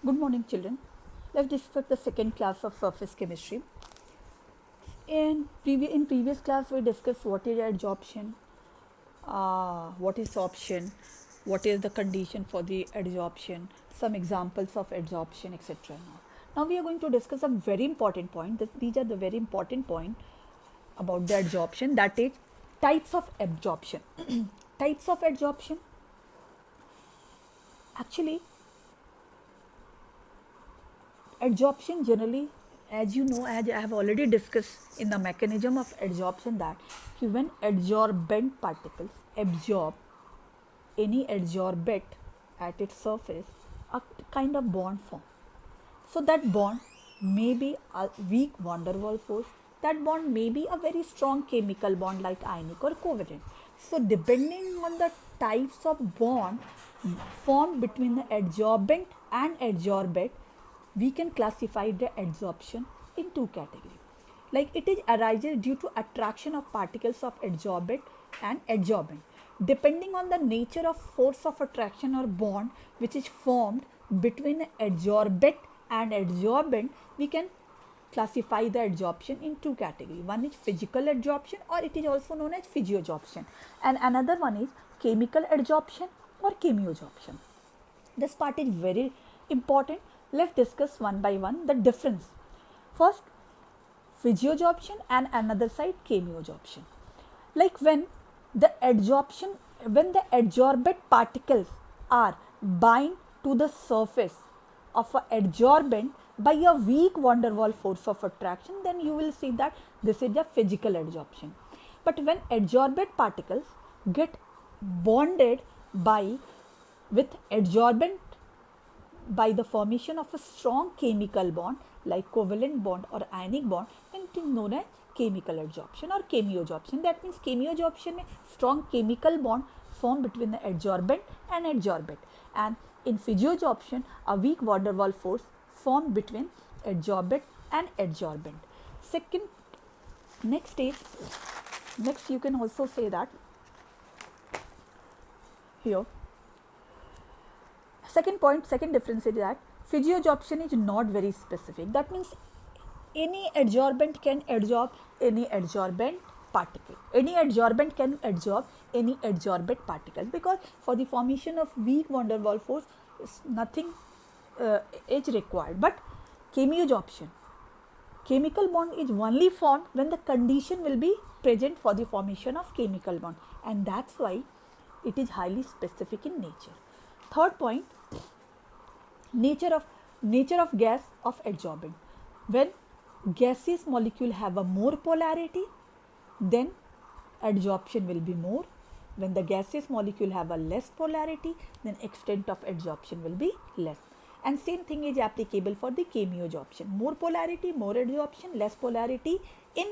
Good morning, children. Let's discuss the second class of surface chemistry. In previous class, we discussed what is adsorption, what is sorption, what is the condition for the adsorption, some examples of adsorption, etc. Now we are going to discuss a very important point. These are the very important point about the adsorption, that is types of absorption. Types of adsorption. Actually, adsorption generally, as you know, as I have already discussed in the mechanism of adsorption, that when adsorbent particles absorb any adsorbate at its surface, a kind of bond form. So that bond may be a weak van der Waals force, that bond may be a very strong chemical bond like ionic or covalent. So depending on the types of bond formed between the adsorbent and adsorbate, we can classify the adsorption in two categories. Like it is arises due to attraction of particles of adsorbate and adsorbent. Depending on the nature of force of attraction or bond which is formed between adsorbate and adsorbent, we can classify the adsorption in two categories. One is physical adsorption, or it is also known as physioadsorption, and another one is chemical adsorption or chemioadsorption. This part is very important. Let's discuss one by one the difference. First, physioadsorption, and another side chemioadsorption. Like when the adsorbate particles are bind to the surface of an adsorbent by a weak van der Waals force of attraction, then you will see that this is a physical adsorption. But when adsorbate particles get bonded with adsorbent by the formation of a strong chemical bond like covalent bond or ionic bond, then it is known as chemical adsorption or chemioadsorption. That means chemioadsorption में strong chemical bond formed between the adsorbent and adsorbate, and in physioadsorption a weak van der Waals force formed between adsorbate and adsorbent. Second, next you can also say that here. Second difference is that physioadsorption is not very specific. That means any adsorbent can adsorb any adsorbent particle. Any adsorbent can absorb any adsorbate particle, because for the formation of weak van der Waals force, nothing is required. But chemioadsorption, chemical bond is only formed when the condition will be present for the formation of chemical bond, and that's why it is highly specific in nature. Third point, nature of gas of adsorbent. When gaseous molecule have a more polarity, then adsorption will be more. When the gaseous molecule have a less polarity, then extent of adsorption will be less. And same thing is applicable for the chemioadsorption. More polarity, more adsorption, less polarity in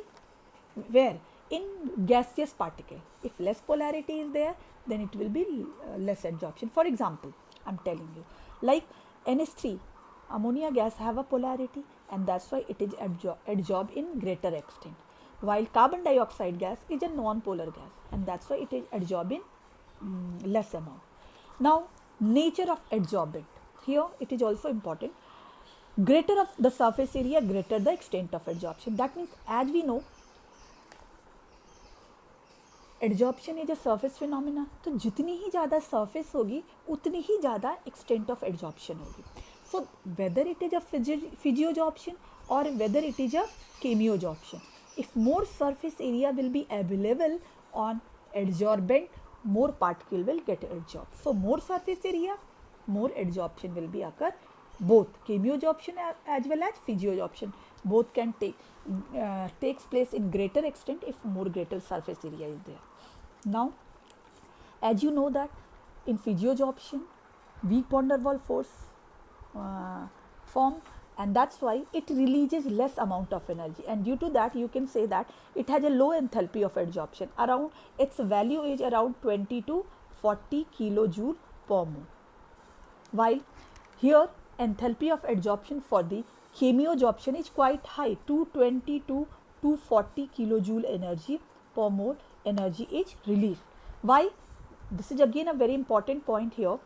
where? In gaseous particle. If less polarity is there, then it will be less adsorption. For example, I am telling you, like NH3, ammonia gas have a polarity, and that's why it is adsorbed in greater extent, while carbon dioxide gas is a non-polar gas, and that's why it is adsorbed in less amount. Now, nature of adsorbent. Here it is also important. Greater of the surface area, greater the extent of adsorption. That means, as we know, adsorption is a surface phenomena, तो जितनी ही ज़्यादा surface होगी उतनी ही ज़्यादा extent of adsorption होगी. So whether it is a physisorption और whether it is a chemisorption, if more surface area will be available on adsorbent, more particle will get adsorbed. So more surface area, more adsorption will be occur. Both chemioadsorption as well as physioadsorption, both can takes place in greater extent if more greater surface area is there. Now, as you know that in physioadsorption, weak van der Waals force form, and that's why it releases less amount of energy, and due to that you can say that it has a low enthalpy of adsorption. Around its value is around 20 to 40 kilojoule per mole, while here enthalpy of adsorption for the chemioadsorption is quite high, 220 to 240 kilojoule energy per mole energy is released. Why? This is again a very important point here.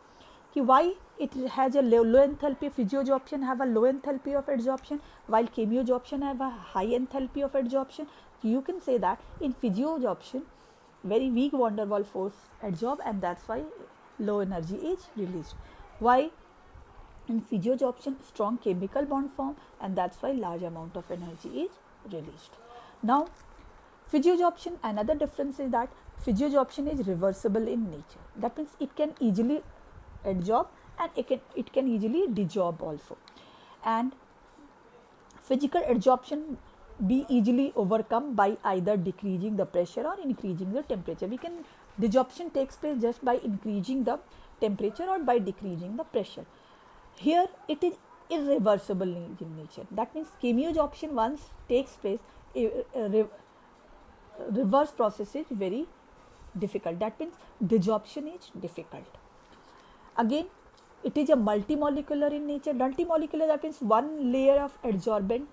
Why it has a low enthalpy. Physioadsorption have a low enthalpy of adsorption, while chemioadsorption have a high enthalpy of adsorption. You can say that in physioadsorption, very weak van der Waals force adsorb, and that's why low energy is released. Why in physioadsorption, strong chemical bond form, and that's why large amount of energy is released. Now, physioadsorption, another difference is that physioadsorption is reversible in nature. That means it can easily adsorb and it can easily desorb also. And physical adsorption be easily overcome by either decreasing the pressure or increasing the temperature. Desorption takes place just by increasing the temperature or by decreasing the pressure. Here it is irreversible in nature. That means chemioadsorption once takes place, reverse process is very difficult. That means desorption is difficult. Again, it is a multimolecular in nature. Multimolecular, that means one layer of adsorbent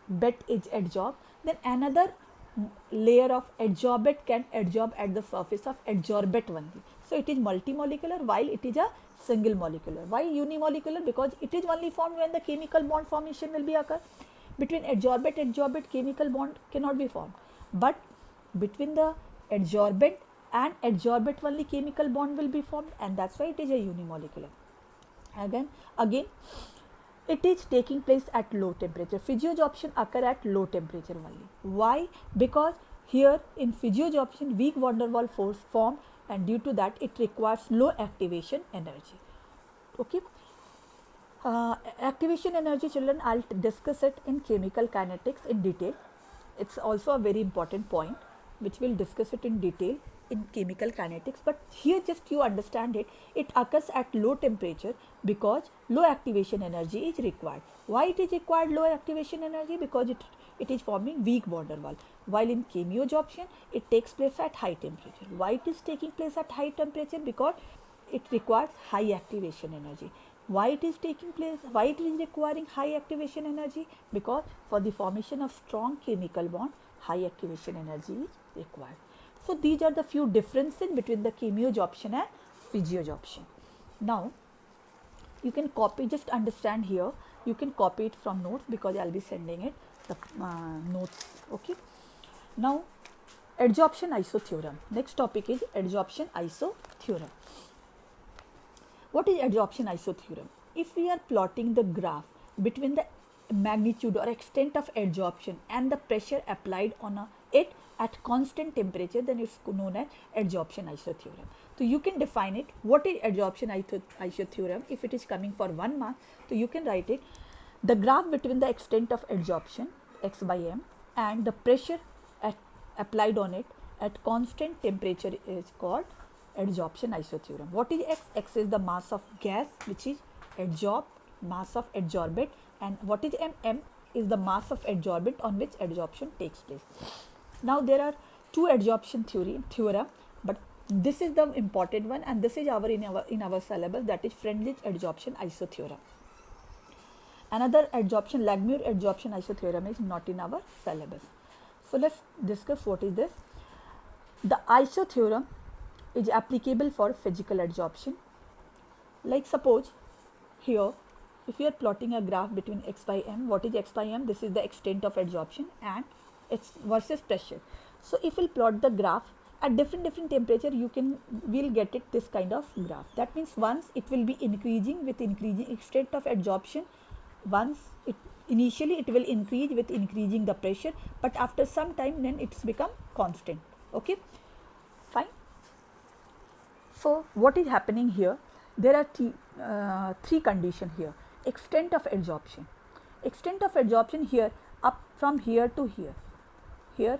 bet is adsorbed, then another layer of adsorbent can adsorb at the surface of adsorbate only. So it is multimolecular while it is a single molecular. Why unimolecular? Because it is only formed when the chemical bond formation will be occur. Between adsorbate chemical bond cannot be formed, but between the adsorbent and adsorbate only chemical bond will be formed, and that's why it is a unimolecular. Again, it is taking place at low temperature. Physioadsorption occur at low temperature only. Why? Because here in physioadsorption, weak van der Waals force formed, and due to that it requires low activation energy. Okay. Activation energy, children, I'll discuss it in chemical kinetics in detail. It's also a very important point which we'll discuss it in detail in chemical kinetics, but here just you understand it occurs at low temperature because low activation energy is required. Why it is required low activation energy? Because it is forming weak van der Waals, while in chemioadsorption it takes place at high temperature. Why it is taking place at high temperature? Because it requires high activation energy. Why it is taking place? Why it is requiring high activation energy? Because for the formation of strong chemical bond, high activation energy is required. So these are the few differences between the chemioadsorption and physioadsorption. Now you can copy, just understand here, you can copy it from notes because I will be sending it the notes. Okay. Now adsorption iso theorem. Next topic is adsorption iso theorem. What is adsorption iso theorem? If we are plotting the graph between the magnitude or extent of adsorption and the pressure applied on it at constant temperature, then it's known as adsorption iso theorem. So you can define it. What is adsorption iso theorem? If it is coming for 1 mark, so you can write it. The graph between the extent of adsorption x by m and the pressure applied on it at constant temperature is called adsorption iso theorem. What is x? X is the mass of gas which is adsorbed, mass of adsorbate, and what is m? M is the mass of adsorbent on which adsorption takes place. Now there are two adsorption theorem, but this is the important one, and this is in our syllabus, that is Freundlich adsorption iso theorem. Another adsorption, Langmuir adsorption iso theorem, is not in our syllabus. So let's discuss what is this. The iso theorem is applicable for physical adsorption. Like suppose here, if you are plotting a graph between x by m, what is x by m? This is the extent of adsorption and it's versus pressure. So if we'll plot the graph at different temperature, we'll get it this kind of graph. That means once it will be increasing with increasing extent of adsorption. Once initially it will increase with increasing the pressure, but after some time then it's become constant. Okay, fine. So what is happening here? There are three conditions here. Extent of adsorption. Extent of adsorption here, up from here to here. Here,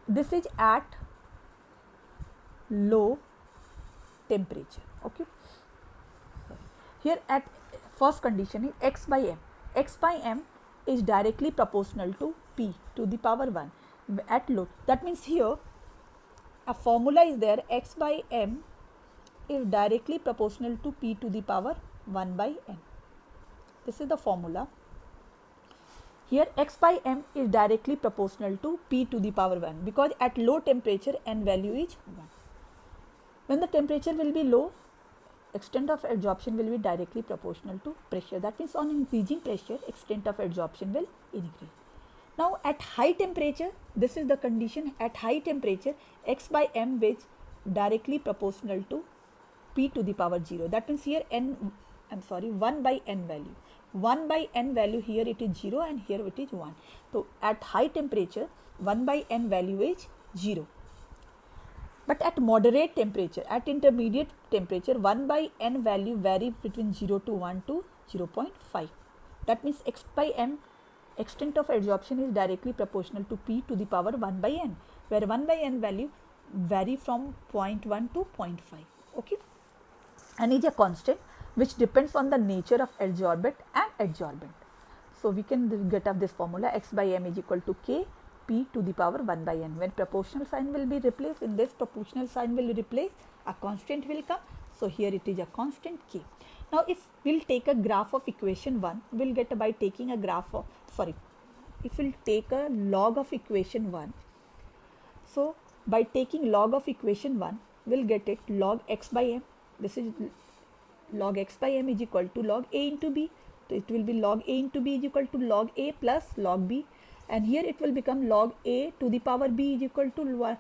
this is at low temperature. Okay. Here at first condition is x by m. X by m is directly proportional to p to the power 1 at low. That means here a formula is there, x by m is directly proportional to p to the power 1 by n. This is the formula. Here x by m is directly proportional to p to the power 1 because at low temperature n value is 1. When the temperature will be low, extent of adsorption will be directly proportional to pressure. That means on increasing pressure, extent of adsorption will increase. Now at high temperature, this is the condition, at high temperature x by m is directly proportional to p to the power 0. That means here 1 by n value. 1 by n value here it is 0 and here it is 1. So at high temperature 1 by n value is 0. But at moderate temperature, at intermediate temperature, 1 by n value varies between 0 to 1 to 0.5. That means x by m, extent of adsorption is directly proportional to p to the power 1 by n, where 1 by n value vary from 0.1 to 0.5. Okay, and is a constant which depends on the nature of adsorbent and adsorbent. So we can get up this formula, x by m is equal to k p to the power 1 by n. When proportional sign will be replaced, in this proportional sign will replace, a constant will come. So here it is a constant k. Now if we'll take a graph of equation 1, we'll get by taking a graph of, if we'll take a log of equation 1, so by taking log of equation 1, we'll get it log x by m. This is log x by m is equal to log a into b. So it will be log a into b is equal to log a plus log b, and here it will become log a to the power b is equal to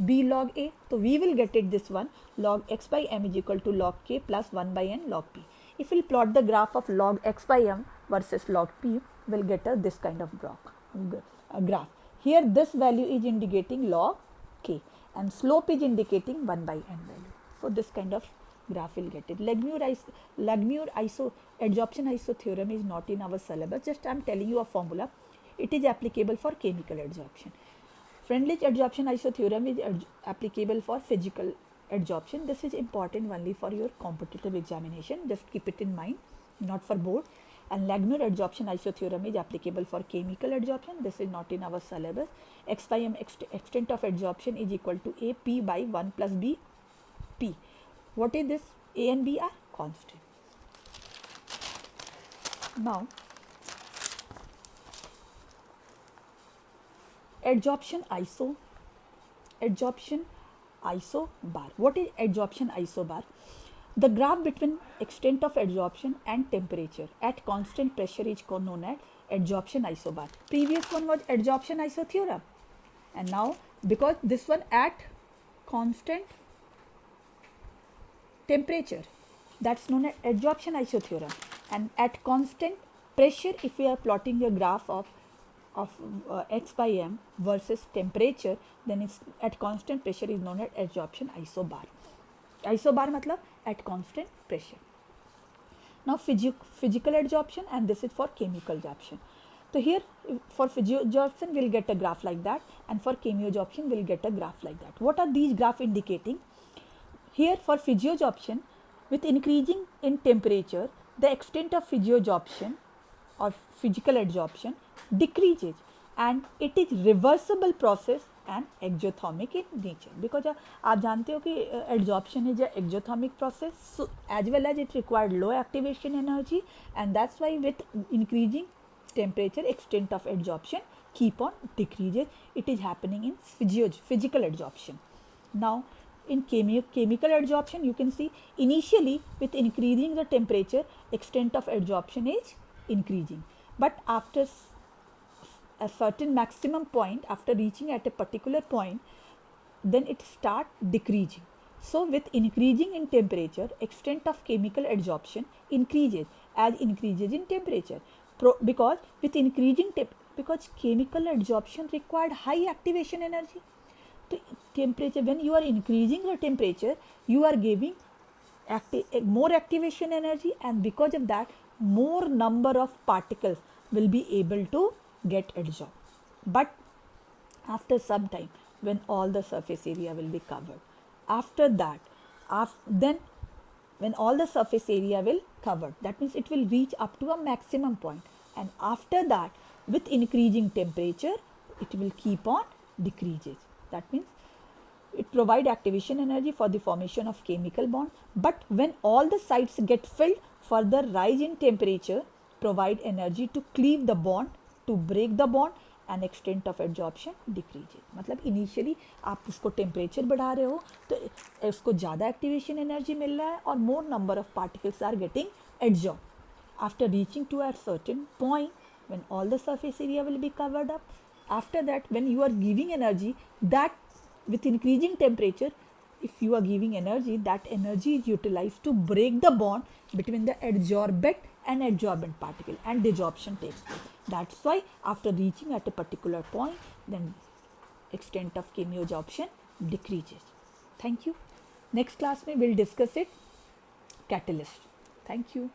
b log a. So we will get it this one, log x by m is equal to log k plus 1 by n log p. If we will plot the graph of log x by m versus log p, we will get this kind of graph. Here this value is indicating log k and slope is indicating 1 by n value. So this kind of graph will get it. Langmuir adsorption iso theorem is not in our syllabus, just I am telling you a formula. It is applicable for chemical adsorption. Freundlich adsorption iso theorem is applicable for physical adsorption. This is important only for your competitive examination, just keep it in mind, not for board. And Langmuir adsorption iso theorem is applicable for chemical adsorption. This is not in our syllabus. X by m extent of adsorption is equal to a p by 1 plus b p. What is this? A and b are constant. Now adsorption isobar. What is adsorption isobar? The graph between extent of adsorption and temperature at constant pressure is known as adsorption isobar. Previous one was adsorption iso theorem, and now because this one at constant temperature, that's known as adsorption iso theorem, and at constant pressure, if we are plotting a graph of x by m versus temperature, then it's at constant pressure is known as adsorption isobar. Isobar matlab at constant pressure. Now physical adsorption, and this is for chemical adsorption. So here for physioadsorption we'll get a graph like that, and for chemioadsorption we'll get a graph like that. What are these graphs indicating? Here for physioadsorption, with increasing in temperature, the extent of physioadsorption or physical adsorption decreases, and it is reversible process and exothermic in nature, because आप जानते हो कि adsorption is a exothermic process, so as well as it required low activation energy, and that's why with increasing temperature extent of adsorption keep on decreases. It is happening in physical adsorption. Now in chemical adsorption, you can see initially with increasing the temperature extent of adsorption is increasing, but after a certain maximum point, after reaching at a particular point, then it start decreasing. So with increasing in temperature, extent of chemical adsorption increases as increases in temperature, because with increasing because chemical adsorption required high activation energy. So temperature, when you are increasing the temperature, you are giving more activation energy, and because of that more number of particles will be able to get adsorbed. But after some time, when all the surface area will be covered, after that, then when all the surface area will covered, that means it will reach up to a maximum point, and after that with increasing temperature it will keep on decreases. That means it provide activation energy for the formation of chemical bond, but when all the sites get filled, further rise in temperature provide energy to cleave the bond, to break the bond, and extent of adsorption decreases. मतलब initially आप उसको temperature बढ़ा रहे हो तो उसको ज़्यादा activation energy मिल रहा है और more number of particles are getting adsorb. After reaching to a certain point, when all the surface area will be covered up, after that when you are giving energy, that with increasing temperature, if you are giving energy, that energy is utilized to break the bond between the adsorbent and adsorbent particle and desorption takes place. That's why after reaching at a particular point, then extent of chemiosorption decreases. Thank you. Next class में we'll discuss it catalyst. Thank you.